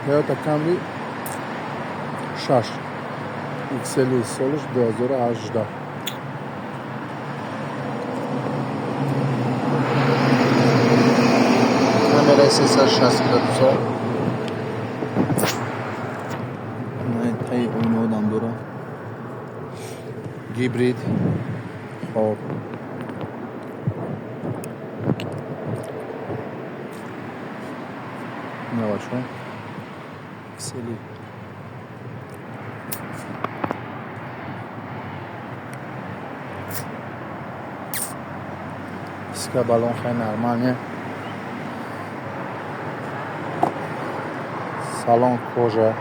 Toyota Camry 6 XL سالش 2018. کامرای 360 گرادوسه تای اونو دم داره گیبرید. خب نواش کن سلی इसका balon है नॉर्मल салон кожа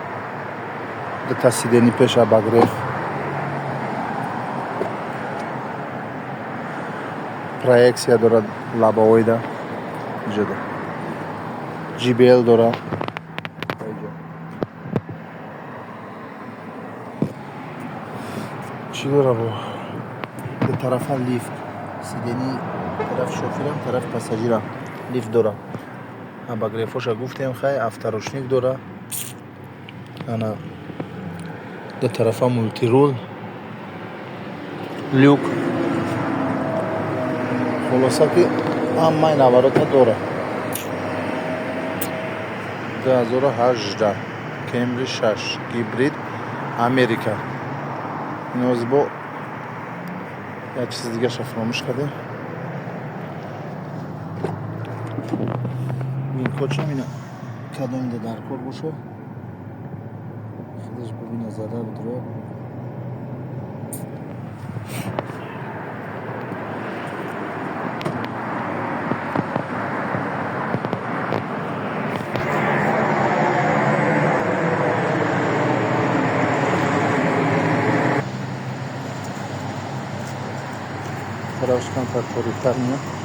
до сидений пеш обогрев проекция дорад лобовой да жада JBL дора چی داره با به طرف لیفت سیدنی طرف شوفیرم طرف پاساژیرم لیفت داره اباگرفوشا گفتم خیلی افتروشنیک داره انا دو طرفا مولتی رول لیوک خلاصه که همه نوارات داره 2018 کمری 6 گیبرید امریکا اینوز با یک چیز دیگه فراموش کرده این کوچ همینه کدوم ده در کار باشه خودش ببینه زده بدره Teraz kontakt porytarnia.